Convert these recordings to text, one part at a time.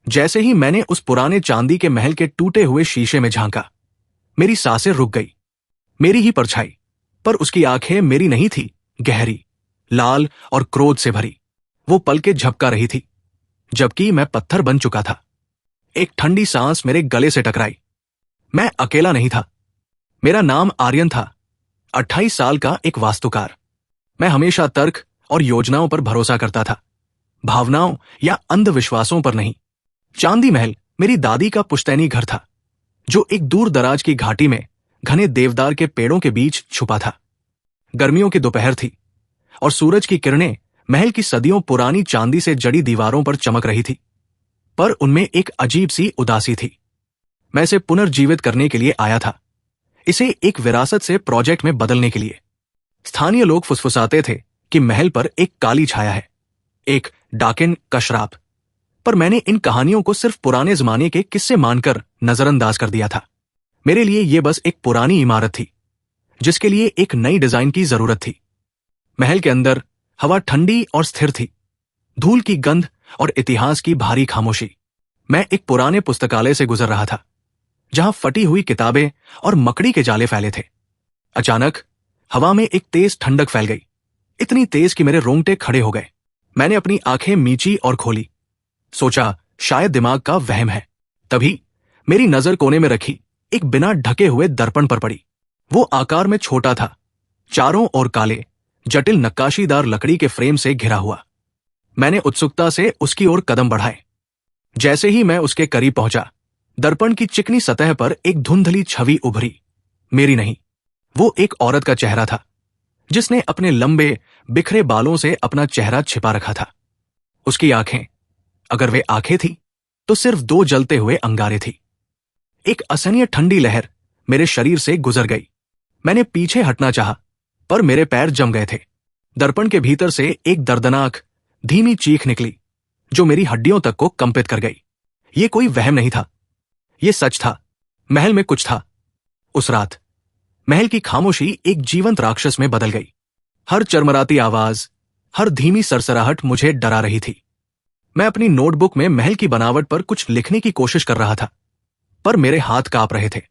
जैसे ही मैंने उस पुराने चांदी के महल के टूटे हुए शीशे में झांका, मेरी सांसें रुक गई। मेरी ही परछाई, पर उसकी आंखें मेरी नहीं थी, गहरी, लाल और क्रोध से भरी। वो पलकें झपका रही थी, जबकि मैं पत्थर बन चुका था। एक ठंडी सांस मेरे गले से टकराई। मैं अकेला नहीं था। मेरा नाम आर्यन था, 28 साल का एक वास्तुकार। मैं हमेशा तर्क और योजनाओं पर भरोसा करता था, भावनाओं या अंधविश्वासों पर नहीं। चांदी महल मेरी दादी का पुश्तैनी घर था, जो एक दूर दराज की घाटी में घने देवदार के पेड़ों के बीच छुपा था। गर्मियों की दोपहर थी और सूरज की किरणें महल की सदियों पुरानी चांदी से जड़ी दीवारों पर चमक रही थी, पर उनमें एक अजीब सी उदासी थी। मैं इसे पुनर्जीवित करने के लिए आया था, इसे एक विरासत से प्रोजेक्ट में बदलने के लिए। स्थानीय लोग फुसफुसाते थे कि महल पर एक काली छाया है, एक डाकिन का श्राप, पर मैंने इन कहानियों को सिर्फ पुराने जमाने के किस्से मानकर नजरअंदाज कर दिया था। मेरे लिए यह बस एक पुरानी इमारत थी, जिसके लिए एक नई डिजाइन की जरूरत थी। महल के अंदर हवा ठंडी और स्थिर थी, धूल की गंध और इतिहास की भारी खामोशी। मैं एक पुराने पुस्तकालय से गुजर रहा था, जहां फटी हुई किताबें और मकड़ी के जाले फैले थे। अचानक हवा में एक तेज ठंडक फैल गई, इतनी तेज कि मेरे रोंगटे खड़े हो गए। मैंने अपनी आंखें मींची और खोली, सोचा शायद दिमाग का वहम है। तभी मेरी नजर कोने में रखी एक बिना ढके हुए दर्पण पर पड़ी। वो आकार में छोटा था, चारों ओर काले, जटिल नक्काशीदार लकड़ी के फ्रेम से घिरा हुआ। मैंने उत्सुकता से उसकी ओर कदम बढ़ाए। जैसे ही मैं उसके करीब पहुंचा, दर्पण की चिकनी सतह पर एक धुंधली छवि उभरी। मेरी नहीं, वो एक औरत का चेहरा था, जिसने अपने लंबे बिखरे बालों से अपना चेहरा छिपा रखा था। उसकी आंखें, अगर वे आंखें थी, तो सिर्फ 2 जलते हुए अंगारे थी। एक असहनीय ठंडी लहर मेरे शरीर से गुजर गई। मैंने पीछे हटना चाहा, पर मेरे पैर जम गए थे। दर्पण के भीतर से एक दर्दनाक, धीमी चीख निकली, जो मेरी हड्डियों तक को कंपित कर गई। ये कोई वहम नहीं था, ये सच था। महल में कुछ था। उस रात महल की खामोशी एक जीवंत राक्षस में बदल गई। हर चरमराती आवाज, हर धीमी सरसराहट मुझे डरा रही थी। मैं अपनी नोटबुक में महल की बनावट पर कुछ लिखने की कोशिश कर रहा था, पर मेरे हाथ कांप रहे थे।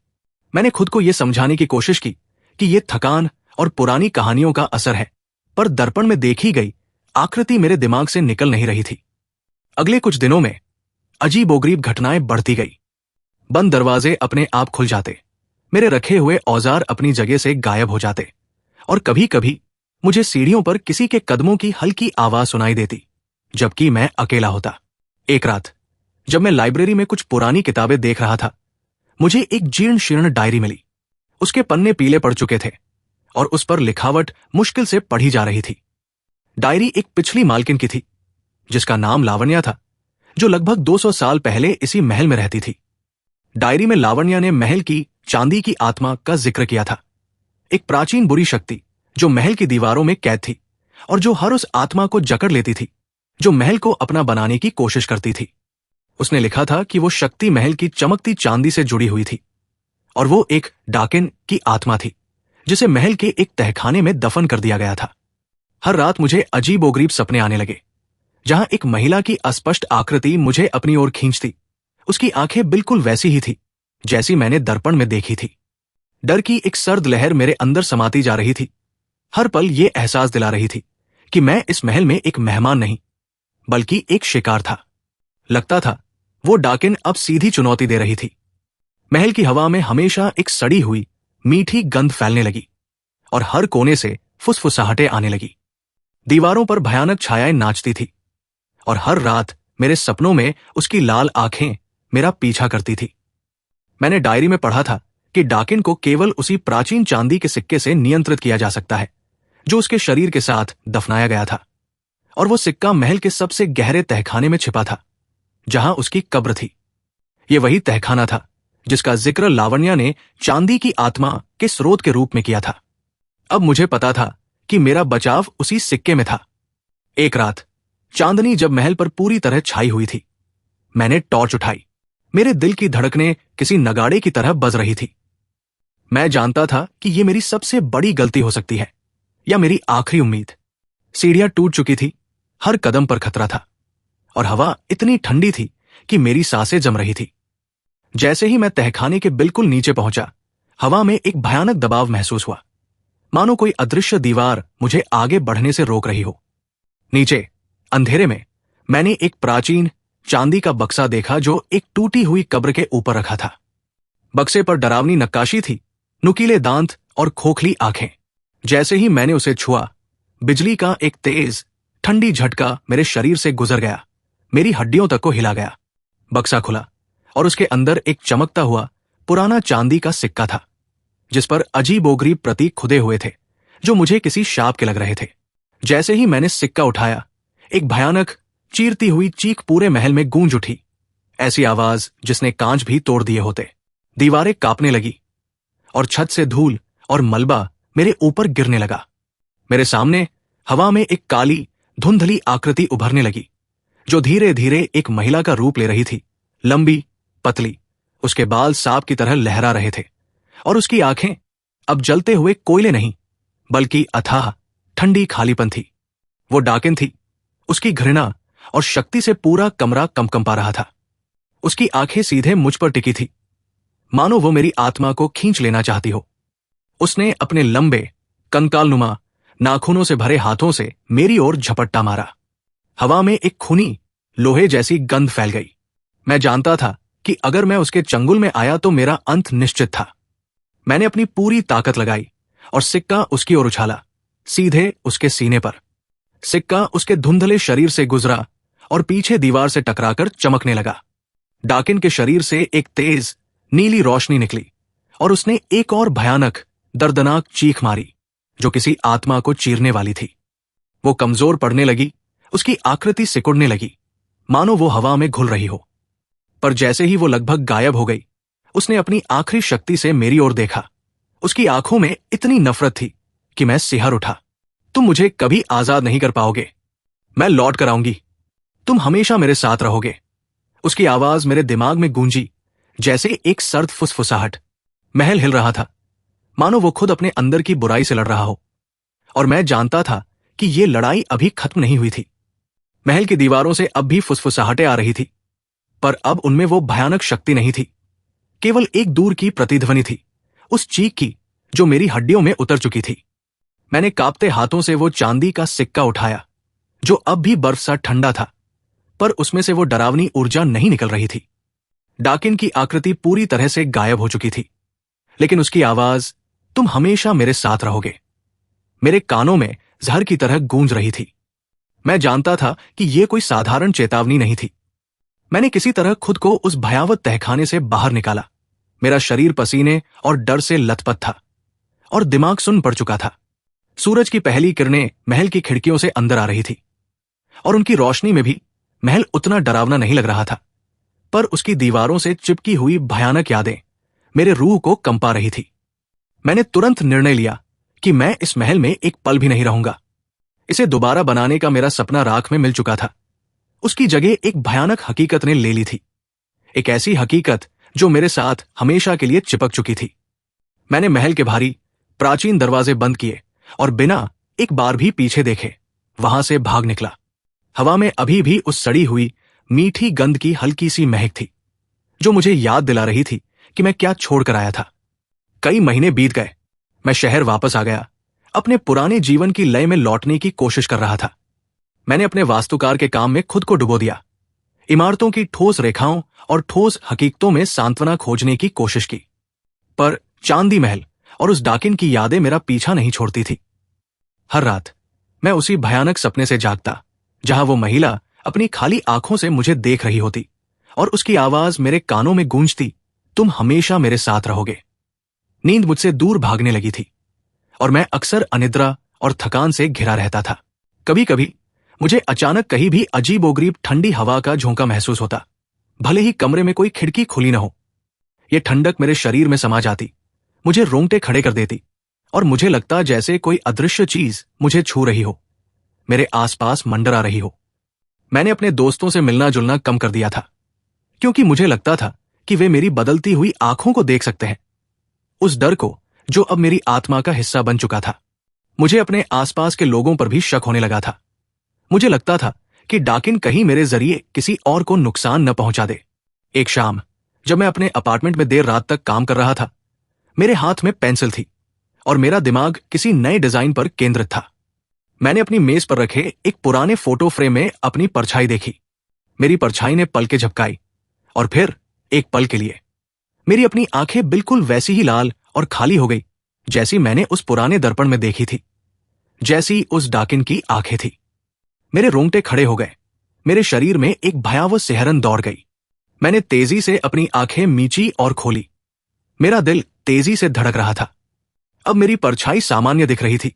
मैंने खुद को यह समझाने की कोशिश की कि यह थकान और पुरानी कहानियों का असर है, पर दर्पण में देखी गई आकृति मेरे दिमाग से निकल नहीं रही थी। अगले कुछ दिनों में अजीबोगरीब घटनाएं बढ़ती गई। बंद दरवाजे अपने आप खुल जाते, मेरे रखे हुए औजार अपनी जगह से गायब हो जाते, और कभी कभी मुझे सीढ़ियों पर किसी के कदमों की हल्की आवाज सुनाई देती, जबकि मैं अकेला होता। एक रात जब मैं लाइब्रेरी में कुछ पुरानी किताबें देख रहा था, मुझे एक जीर्ण शीर्ण डायरी मिली। उसके पन्ने पीले पड़ चुके थे और उस पर लिखावट मुश्किल से पढ़ी जा रही थी। डायरी एक पिछली मालकिन की थी, जिसका नाम लावण्या था, जो लगभग 200 साल पहले इसी महल में रहती थी। डायरी में लावण्या ने महल की चांदी की आत्मा का जिक्र किया था, एक प्राचीन बुरी शक्ति जो महल की दीवारों में कैद थी और जो हर उस आत्मा को जकड़ लेती थी जो महल को अपना बनाने की कोशिश करती थी। उसने लिखा था कि वो शक्ति महल की चमकती चांदी से जुड़ी हुई थी और वो एक डाकिन की आत्मा थी, जिसे महल के एक तहखाने में दफन कर दिया गया था। हर रात मुझे अजीबोगरीब सपने आने लगे, जहां एक महिला की अस्पष्ट आकृति मुझे अपनी ओर खींचती। उसकी आंखें बिल्कुल वैसी ही थी जैसी मैंने दर्पण में देखी थी। डर की एक सर्द लहर मेरे अंदर समाती जा रही थी। हर पल ये एहसास दिला रही थी कि मैं इस महल में एक मेहमान नहीं, बल्कि एक शिकार था। लगता था वो डाकिन अब सीधी चुनौती दे रही थी। महल की हवा में हमेशा एक सड़ी हुई मीठी गंध फैलने लगी और हर कोने से फुसफुसाहटें आने लगी। दीवारों पर भयानक छायाएं नाचती थी और हर रात मेरे सपनों में उसकी लाल आंखें मेरा पीछा करती थी। मैंने डायरी में पढ़ा था कि डाकिन को केवल उसी प्राचीन चांदी के सिक्के से नियंत्रित किया जा सकता है जो उसके शरीर के साथ दफनाया गया था, और वो सिक्का महल के सबसे गहरे तहखाने में छिपा था, जहां उसकी कब्र थी। ये वही तहखाना था जिसका जिक्र लावण्या ने चांदी की आत्मा के स्रोत के रूप में किया था। अब मुझे पता था कि मेरा बचाव उसी सिक्के में था। एक रात चांदनी जब महल पर पूरी तरह छाई हुई थी, मैंने टॉर्च उठाई। मेरे दिल की धड़कनें किसी नगाड़े की तरह बज रही थी। मैं जानता था कि यह मेरी सबसे बड़ी गलती हो सकती है, या मेरी आखिरी उम्मीद। सीढ़ियां टूट चुकी थी, हर कदम पर खतरा था, और हवा इतनी ठंडी थी कि मेरी सांसें जम रही थी। जैसे ही मैं तहखाने के बिल्कुल नीचे पहुंचा, हवा में एक भयानक दबाव महसूस हुआ, मानो कोई अदृश्य दीवार मुझे आगे बढ़ने से रोक रही हो। नीचे अंधेरे में मैंने एक प्राचीन चांदी का बक्सा देखा जो एक टूटी हुई कब्र के ऊपर रखा था। बक्से पर डरावनी नक्काशी थी, नुकीले दांत और खोखली आंखें। जैसे ही मैंने उसे छुआ, बिजली का एक तेज ठंडी झटका मेरे शरीर से गुजर गया, मेरी हड्डियों तक को हिला गया। बक्सा खुला और उसके अंदर एक चमकता हुआ पुराना चांदी का सिक्का था, जिस पर अजीबोगरीब प्रतीक खुदे हुए थे जो मुझे किसी शाप के लग रहे थे। जैसे ही मैंने सिक्का उठाया, एक भयानक चीरती हुई चीख पूरे महल में गूंज उठी, ऐसी आवाज जिसने कांच भी तोड़ दिए होते। दीवारें कांपने लगी और छत से धूल और मलबा मेरे ऊपर गिरने लगा। मेरे सामने हवा में एक काली धुंधली आकृति उभरने लगी, जो धीरे धीरे एक महिला का रूप ले रही थी। लंबी, पतली, उसके बाल सांप की तरह लहरा रहे थे और उसकी आंखें अब जलते हुए कोयले नहीं, बल्कि अथाह ठंडी खालीपन थी। वो डाकिन थी। उसकी घृणा और शक्ति से पूरा कमरा कंपा रहा था। उसकी आंखें सीधे मुझ पर टिकी थी, मानो वो मेरी आत्मा को खींच लेना चाहती हो। उसने अपने लंबे, कंकालनुमा नाखूनों से भरे हाथों से मेरी ओर झपट्टा मारा। हवा में एक खूनी लोहे जैसी गंध फैल गई। मैं जानता था कि अगर मैं उसके चंगुल में आया तो मेरा अंत निश्चित था। मैंने अपनी पूरी ताकत लगाई और सिक्का उसकी ओर उछाला, सीधे उसके सीने पर। सिक्का उसके धुंधले शरीर से गुजरा और पीछे दीवार से टकराकर चमकने लगा। डाकिन के शरीर से एक तेज नीली रोशनी निकली और उसने एक और भयानक, दर्दनाक चीख मारी जो किसी आत्मा को चीरने वाली थी। वो कमजोर पड़ने लगी, उसकी आकृति सिकुड़ने लगी, मानो वो हवा में घुल रही हो। पर जैसे ही वो लगभग गायब हो गई, उसने अपनी आखिरी शक्ति से मेरी ओर देखा। उसकी आंखों में इतनी नफरत थी कि मैं सिहर उठा। तुम मुझे कभी आजाद नहीं कर पाओगे। मैं लौट कर आऊंगी। तुम हमेशा मेरे साथ रहोगे। उसकी आवाज मेरे दिमाग में गूंजी जैसे एक सर्द फुसफुसाहट। महल हिल रहा था, मानो वो खुद अपने अंदर की बुराई से लड़ रहा हो। और मैं जानता था कि ये लड़ाई अभी खत्म नहीं हुई थी। महल की दीवारों से अब भी फुसफुसाहटें आ रही थी, पर अब उनमें वो भयानक शक्ति नहीं थी। केवल एक दूर की प्रतिध्वनि थी, उस चीख की जो मेरी हड्डियों में उतर चुकी थी। मैंने कांपते हाथों से वो चांदी का सिक्का उठाया, जो अब भी बर्फ सा ठंडा था, पर उसमें से वो डरावनी ऊर्जा नहीं निकल रही थी। डाकिन की आकृति पूरी तरह से गायब हो चुकी थी, लेकिन उसकी आवाज, तुम हमेशा मेरे साथ रहोगे, मेरे कानों में जहर की तरह गूंज रही थी। मैं जानता था कि यह कोई साधारण चेतावनी नहीं थी। मैंने किसी तरह खुद को उस भयावह तहखाने से बाहर निकाला। मेरा शरीर पसीने और डर से लथपथ था और दिमाग सुन्न पड़ चुका था। सूरज की पहली किरणें महल की खिड़कियों से अंदर आ रही थी और उनकी रोशनी में भी महल उतना डरावना नहीं लग रहा था, पर उसकी दीवारों से चिपकी हुई भयानक यादें मेरे रूह को कंपा रही थी। मैंने तुरंत निर्णय लिया कि मैं इस महल में एक पल भी नहीं रहूंगा। इसे दोबारा बनाने का मेरा सपना राख में मिल चुका था। उसकी जगह एक भयानक हकीकत ने ले ली थी, एक ऐसी हकीकत जो मेरे साथ हमेशा के लिए चिपक चुकी थी। मैंने महल के भारी प्राचीन दरवाजे बंद किए और बिना एक बार भी पीछे देखे वहां से भाग निकला। हवा में अभी भी उस सड़ी हुई मीठी गंध की हल्की सी महक थी, जो मुझे याद दिला रही थी कि मैं क्या छोड़कर आया था। कई महीने बीत गए। मैं शहर वापस आ गया, अपने पुराने जीवन की लय में लौटने की कोशिश कर रहा था। मैंने अपने वास्तुकार के काम में खुद को डुबो दिया, इमारतों की ठोस रेखाओं और ठोस हकीकतों में सांत्वना खोजने की कोशिश की। पर चांदी महल और उस डाकिन की यादें मेरा पीछा नहीं छोड़ती थी। हर रात मैं उसी भयानक सपने से जागता, जहां वो महिला अपनी खाली आंखों से मुझे देख रही होती और उसकी आवाज मेरे कानों में गूंजती, तुम हमेशा मेरे साथ रहोगे। नींद मुझसे दूर भागने लगी थी और मैं अक्सर अनिद्रा और थकान से घिरा रहता था। कभी कभी मुझे अचानक कहीं भी अजीबोगरीब ठंडी हवा का झोंका महसूस होता, भले ही कमरे में कोई खिड़की खुली न हो। यह ठंडक मेरे शरीर में समा जाती, मुझे रोंगटे खड़े कर देती और मुझे लगता जैसे कोई अदृश्य चीज मुझे छू रही हो, मेरे आसपास मंडरा रही हो। मैंने अपने दोस्तों से मिलना जुलना कम कर दिया था, क्योंकि मुझे लगता था कि वे मेरी बदलती हुई आंखों को देख सकते हैं, उस डर को जो अब मेरी आत्मा का हिस्सा बन चुका था। मुझे अपने आसपास के लोगों पर भी शक होने लगा था। मुझे लगता था कि डाकिन कहीं मेरे जरिए किसी और को नुकसान न पहुंचा दे। एक शाम जब मैं अपने अपार्टमेंट में देर रात तक काम कर रहा था, मेरे हाथ में पेंसिल थी और मेरा दिमाग किसी नए डिजाइन पर केंद्रित था। मैंने अपनी मेज पर रखे एक पुराने फोटो फ्रेम में अपनी परछाई देखी। मेरी परछाई ने पलकें झपकाई और फिर एक पल के लिए मेरी अपनी आंखें बिल्कुल वैसी ही लाल और खाली हो गई जैसी मैंने उस पुराने दर्पण में देखी थी, जैसी उस डाकिन की आंखें थी। मेरे रोंगटे खड़े हो गए, मेरे शरीर में एक भयावह सिहरन दौड़ गई। मैंने तेजी से अपनी आंखें मींची और खोली। मेरा दिल तेजी से धड़क रहा था। अब मेरी परछाई सामान्य दिख रही थी,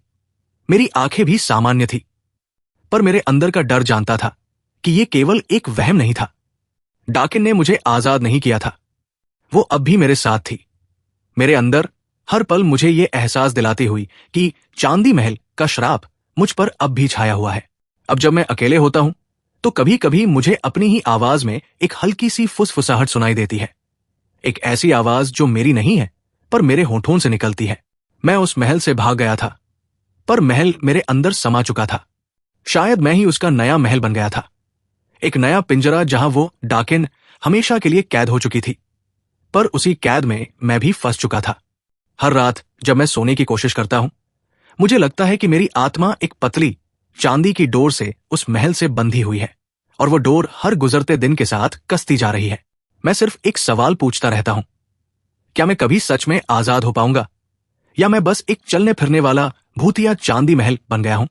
मेरी आंखें भी सामान्य थी, पर मेरे अंदर का डर जानता था कि यह केवल एक वहम नहीं था। डाकिन ने मुझे आजाद नहीं किया था, वो अब भी मेरे साथ थी। मेरे अंदर हर पल मुझे ये एहसास दिलाती हुई कि चांदी महल का श्राप मुझ पर अब भी छाया हुआ है। अब जब मैं अकेले होता हूं तो कभी कभी मुझे अपनी ही आवाज में एक हल्की सी फुसफुसाहट सुनाई देती है, एक ऐसी आवाज जो मेरी नहीं है पर मेरे होठों से निकलती है। मैं उस महल से भाग गया था, पर महल मेरे अंदर समा चुका था। शायद मैं ही उसका नया महल बन गया था, एक नया पिंजरा जहां वो डाकिन हमेशा के लिए कैद हो चुकी थी, पर उसी कैद में मैं भी फंस चुका था। हर रात जब मैं सोने की कोशिश करता हूं, मुझे लगता है कि मेरी आत्मा एक पतली चांदी की डोर से उस महल से बंधी हुई है और वो डोर हर गुजरते दिन के साथ कसती जा रही है। मैं सिर्फ एक सवाल पूछता रहता हूं, क्या मैं कभी सच में आजाद हो पाऊंगा, या मैं बस एक चलने फिरने वाला भूतिया चांदी महल बन गया हूं?